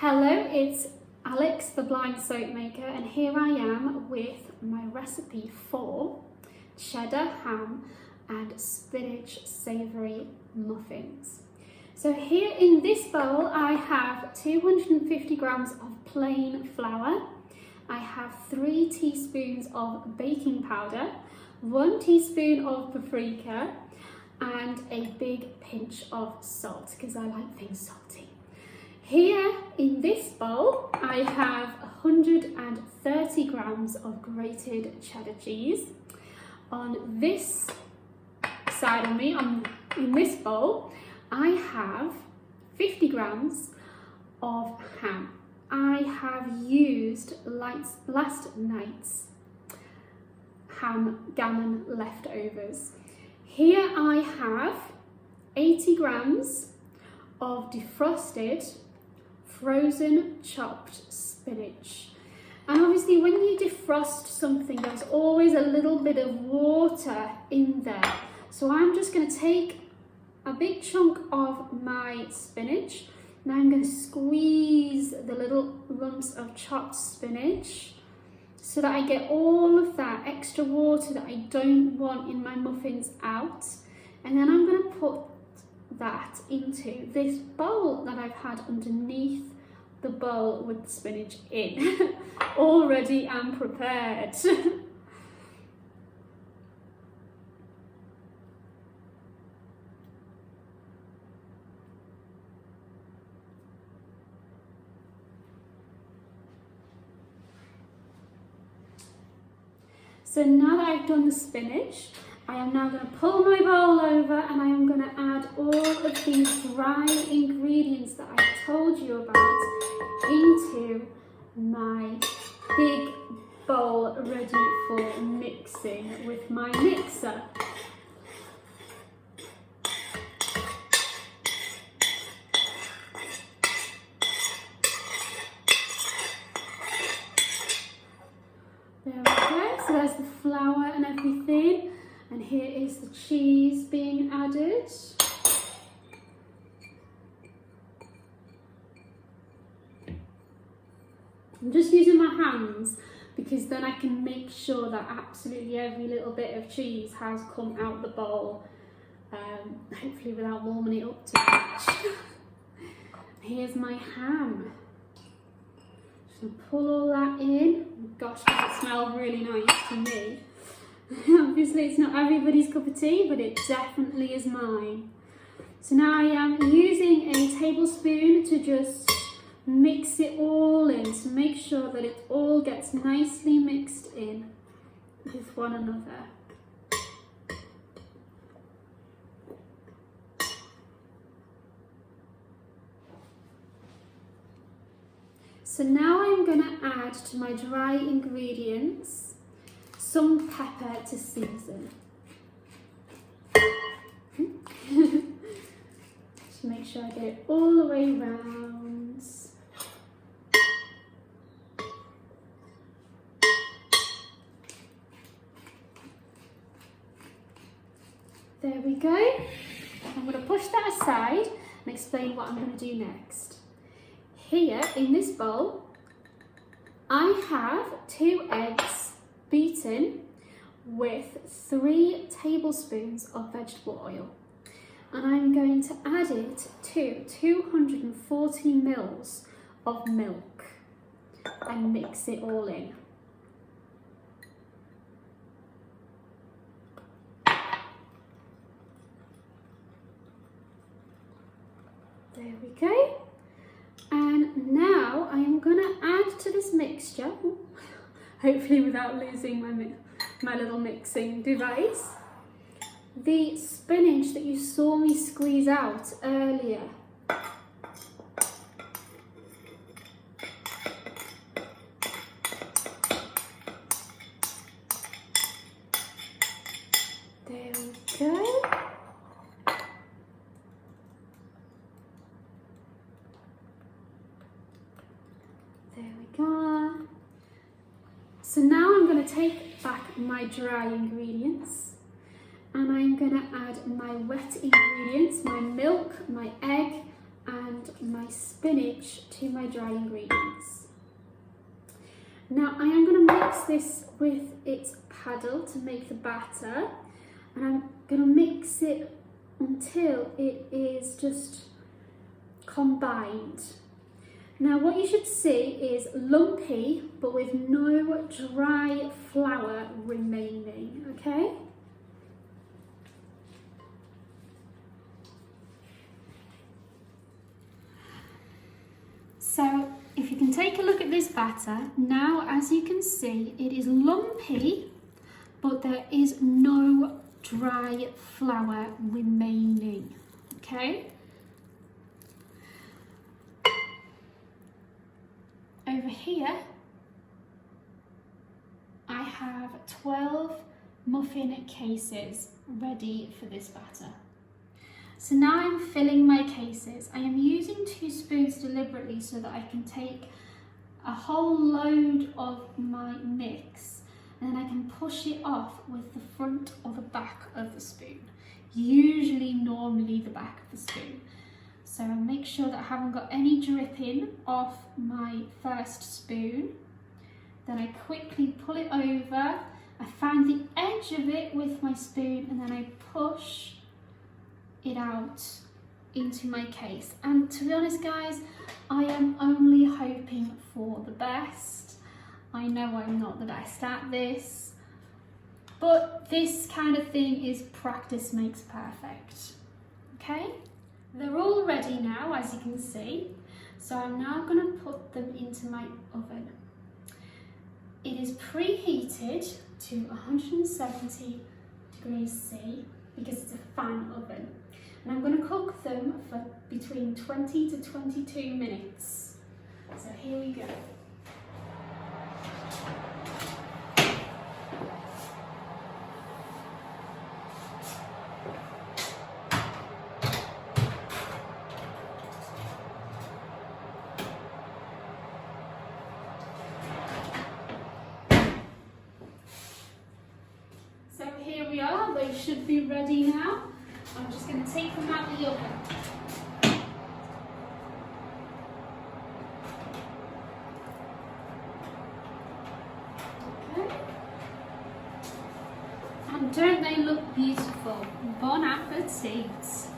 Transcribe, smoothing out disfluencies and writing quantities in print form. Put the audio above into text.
Hello, it's Alex the Blind Soap Maker, and here I am with my recipe for cheddar ham and spinach savoury muffins. So here in this bowl I have 250 grams of plain flour, I have 3 teaspoons of baking powder, 1 teaspoon of paprika and a big pinch of salt because I like things salty. Here in this bowl I have 130 grams of grated cheddar cheese. On this side of me, in this bowl, I have 50 grams of ham. I have used last night's ham gammon leftovers. Here I have 80 grams of defrosted frozen chopped spinach. And obviously when you defrost something, there's always a little bit of water in there. So I'm just going to take a big chunk of my spinach. Now I'm going to squeeze the little lumps of chopped spinach so that I get all of that extra water that I don't want in my muffins out. And then I'm going to put that into this bowl that I've had underneath the bowl with the spinach in, already and prepared. So now that I've done the spinach, I am now going to pull my bowl over and I am going to add all of these dry ingredients that I told you about into my big bowl ready for mixing with my mixer. There we go, so there's the flour and everything. And here is the cheese being added. I'm just using my hands because then I can make sure that absolutely every little bit of cheese has come out the bowl, hopefully without warming it up too much. Here's my ham. Just gonna pull all that in. Oh gosh, does it smell really nice to me. Obviously it's not everybody's cup of tea, but it definitely is mine. So now I am using a tablespoon to just mix it all in, to make sure that it all gets nicely mixed in with one another. So now I'm going to add to my dry ingredients some pepper to season. Just make sure I get it all the way around. There we go. I'm going to push that aside and explain what I'm going to do next. Here in this bowl, I have 2 eggs beaten with 3 tablespoons of vegetable oil, and I'm going to add it to 240 mils of milk and mix it all in. There we go. And now I am going to add to this mixture, hopefully without losing my little mixing device, the spinach that you saw me squeeze out earlier. There we go. There we go. So now I'm going to take back my dry ingredients and I'm going to add my wet ingredients, my milk, my egg and my spinach to my dry ingredients. Now I am going to mix this with its paddle to make the batter, and I'm going to mix it until it is just combined. Now what you should see is lumpy but with no dry flour remaining, okay? So if you can take a look at this batter, now as you can see it is lumpy but there is no dry flour remaining, okay? Over here I have 12 muffin cases ready for this batter. So now I'm filling my cases. I am using 2 spoons deliberately so that I can take a whole load of my mix and then I can push it off with the front or the back of the spoon. Normally the back of the spoon. So I'll make sure that I haven't got any dripping off my first spoon. Then I quickly pull it over. I find the edge of it with my spoon and then I push it out into my case. And to be honest guys, I am only hoping for the best. I know I'm not the best at this, but this kind of thing is practice makes perfect, okay? They're all ready now, as you can see. So I'm now going to put them into my oven. It is preheated to 170 degrees C because it's a fan oven. And I'm going to cook them for between 20 to 22 minutes. So here we go. So here we are, they should be ready now. I'm just going to take them out of the oven. Okay. And don't they look beautiful? Bon appetit!